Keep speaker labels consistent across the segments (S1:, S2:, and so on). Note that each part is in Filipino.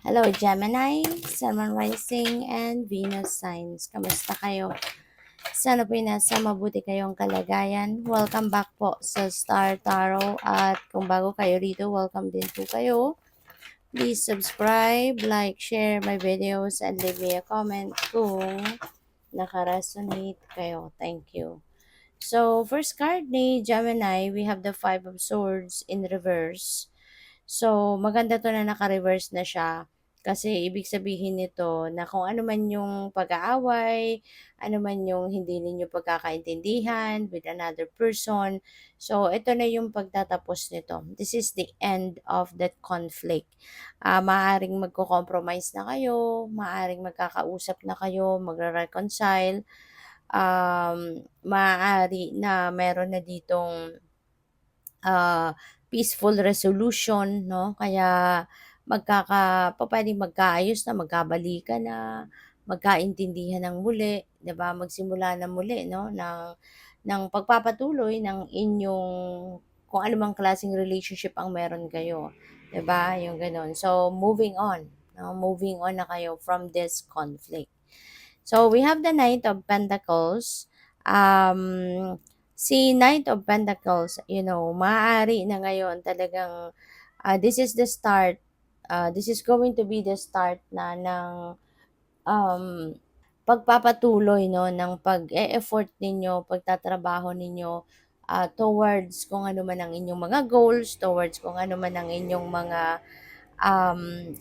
S1: Hello, Gemini, Sun, Moon Rising, and Venus signs. Kamusta kayo? Sana po'y nasa mabuti kayong kalagayan. Welcome back po sa Star Tarot. At kung bago kayo rito, welcome din po kayo. Please subscribe, like, share my videos, and leave me a comment kung nakaresonate kayo. Thank you. So, first card ni Gemini, we have the Five of Swords in reverse. So, maganda to na naka-reverse na siya. Kasi ibig sabihin nito na kung ano man yung pag-aaway, ano man yung hindi ninyo pagkakaintindihan with another person. So, ito na yung pagtatapos nito. This is the end of that conflict. Maaring magko-compromise na kayo, maaring magkakausap na kayo, magre-reconcile. Maaari na meron na ditong peaceful resolution, no? Kaya pupuwedeng magkaayos na, magkabalikan na, magkaintindihan ng muli, 'di ba? Magsimula na muli, no, ng pagpapatuloy ng inyong kung ano mang klaseng relationship ang meron kayo, 'di ba? Yung gano'n. So, moving on, no? Moving on na kayo from this conflict. So, we have the Knight of Pentacles. Si Knight of Pentacles, maaari na ngayon talagang this is the start. This is going to be the start na ng um, pagpapatuloy, no, ng pag-e-effort ninyo, pagtatrabaho ninyo towards kung ano man ang inyong mga goals, towards kung ano man ang inyong mga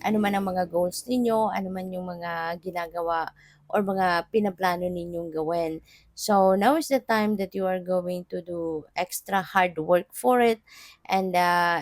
S1: ano man ang mga goals ninyo, ano man yung mga ginagawa or mga pinaplano ninyong gawin. So, now is the time that you are going to do extra hard work for it and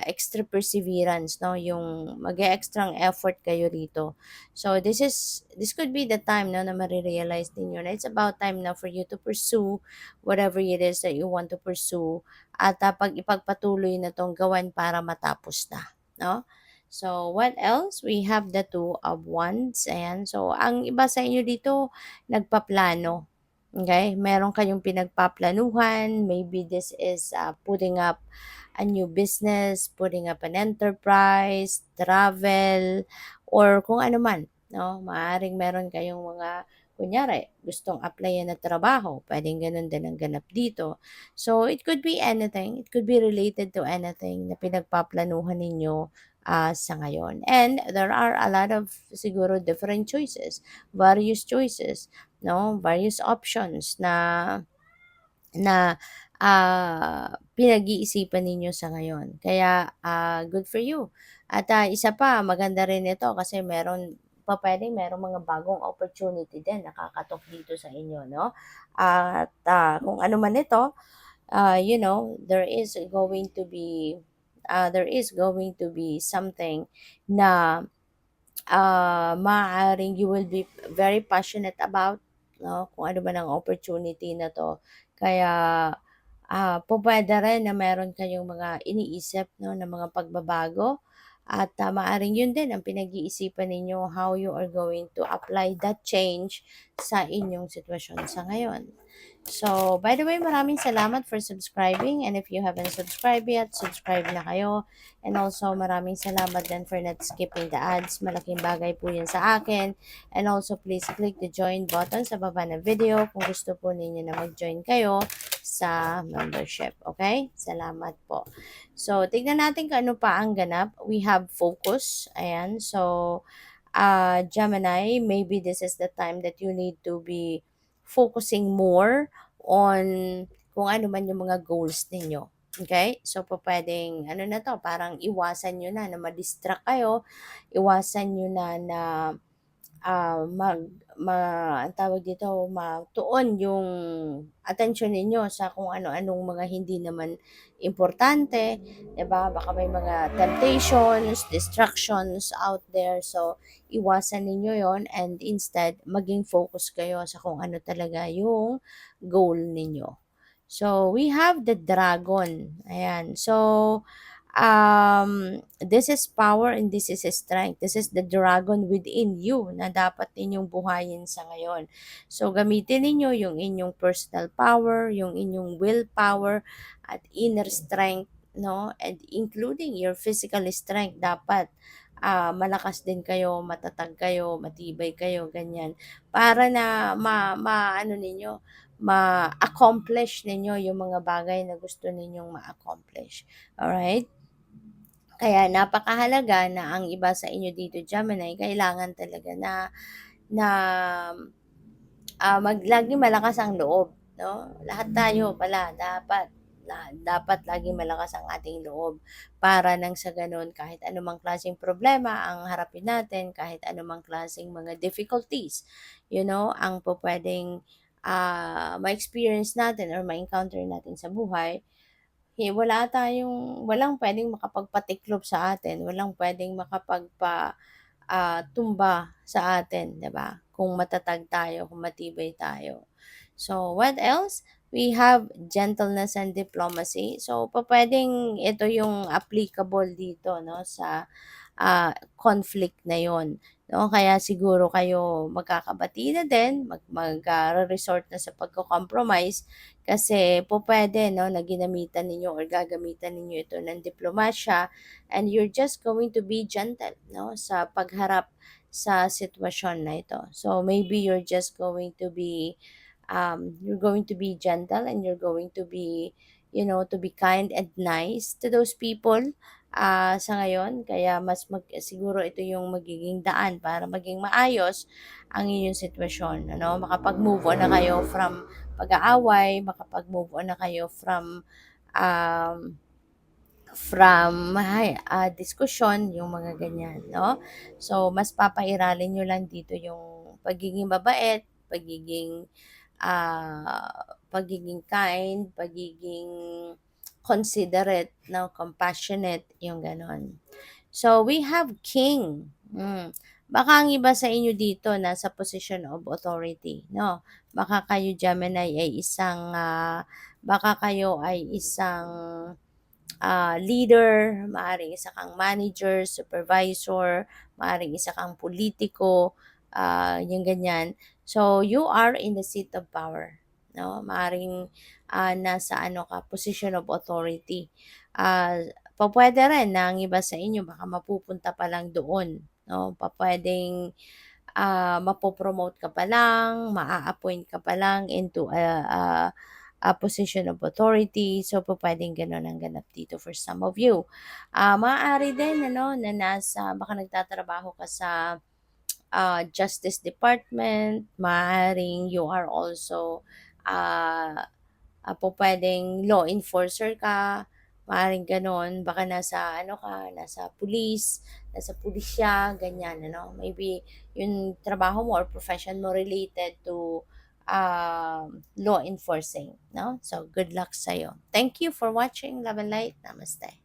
S1: extra perseverance, no? Yung mag-extra effort kayo rito. So, this could be the time, no, na marirealize ninyo na it's about time now for you to pursue whatever it is that you want to pursue at pag ipagpatuloy na tong gawan para matapos na, no? So, what else? We have the Two of Wands. Ayan. So, ang iba sa inyo dito, nagpaplano. Okay? Meron kayong pinagpaplanuhan. Maybe this is putting up a new business, putting up an enterprise, travel, or kung ano man. No? Maaring meron kayong mga, kunyari, gustong applyan na trabaho. Pwedeng ganun din ang ganap dito. So, it could be anything. It could be related to anything na pinagpaplanuhan ninyo sa ngayon. And there are a lot of siguro different choices, various choices, no? Various options na pinag-iisipan ninyo sa ngayon. Kaya good for you. At isa pa, maganda rin ito kasi merong mga bagong opportunity din nakakatok dito sa inyo, no? At kung ano man ito, there is going to be something na maaaring you will be very passionate about, no? Kung ano man ang opportunity na to. Kaya pupuwede rin na meron kayong mga iniisip, no, na mga pagbabago at maaaring yun din ang pinag-iisipan ninyo how you are going to apply that change sa inyong sitwasyon sa ngayon. So, by the way, maraming salamat for subscribing, and if you haven't subscribed yet, subscribe na kayo. And also, maraming salamat din for not skipping the ads. Malaking bagay po yun sa akin. And also, please click the join button sa baba ng video kung gusto po ninyo na mag-join kayo sa membership. Okay? Salamat po. So, tignan natin kung ano pa ang ganap. We have focus. Ayan. So, Gemini, maybe this is the time that you need to be focusing more on kung ano man yung mga goals ninyo. Okay? So, pwedeng, ano na to, parang iwasan nyo na ma-distract kayo, iwasan nyo na ang tawag dito, matuon yung atensyon ninyo sa kung ano-anong mga hindi naman importante, 'di ba? Baka may mga temptations, distractions out there. So, iwasan ninyo 'yon and instead maging focus kayo sa kung ano talaga yung goal ninyo. So, we have the dragon. Ayan. So, this is power and this is strength. This is the dragon within you na dapat ninyong buhayin sa ngayon. So, gamitin ninyo yung inyong personal power, yung inyong willpower at inner strength, no? And including your physical strength dapat malakas din kayo, matatag kayo, matibay kayo, ganyan. Para na ma-ano ninyo, ma-accomplish ninyo yung mga bagay na gusto ninyong ma-accomplish. Alright? Kaya napakahalaga na ang iba sa inyo dito, Gemini, kailangan talaga na laging malakas ang loob, 'no? Lahat tayo pala dapat laging malakas ang ating loob para nang sa gano'n kahit anumang klaseng problema ang harapin natin, kahit anumang klaseng mga difficulties, ang pupuwedeng, ma-experience natin or ma-encounter natin sa buhay, walang puwedeng makapagpatiklop sa atin, walang puwedeng tumba sa atin, 'di ba? Kung matatag tayo, kung matibay tayo. So, what else? We have gentleness and diplomacy. So, pupuwedeng ito yung applicable dito 'no, sa conflict na yon, 'no? Kaya siguro kayo magkakabati na din, resort na sa pagko-compromise kasi pupuwede 'no, na ginamitan ninyo or gagamitan ninyo ito ng diplomasya and you're just going to be gentle 'no, sa pagharap sa sitwasyon na ito. So, maybe you're going to be gentle and you're going to be, to be kind and nice to those people sa ngayon. Kaya siguro ito yung magiging daan para maging maayos ang inyong sitwasyon. Ano? Makapag-move on na kayo from pag-aaway, makapag-move on na kayo um, diskusyon, yung mga ganyan, no? So, mas papairalin nyo lang dito yung pagiging mabait, pagiging kind, pagiging considerate, no? Compassionate, yung ganon. So, we have king. Baka ang iba sa inyo dito nasa position of authority, no? Baka kayo Gemini ay isang leader, maaaring isa kang manager, supervisor, maaaring isa kang politiko, yung ganyan. So, you are in the seat of power. No? Maaaring nasa position of authority. Pwede rin na ang iba sa inyo baka mapupunta pa lang doon. No? Pwedeng mapopromote ka pa lang, maa-appoint ka pa lang into a position of authority. So, puwedeng gano'n ang ganap dito for some of you. Maaari din na baka nagtatrabaho ka sa Justice Department, maaaring you are also ah, pupuwedeng law enforcer ka, maaaring gano'n. Baka nasa police, nasa pulisya, ganyan Maybe yung trabaho mo or profession mo related to law enforcing, no? So, good luck sa'yo. Thank you for watching. Love and light. Namaste.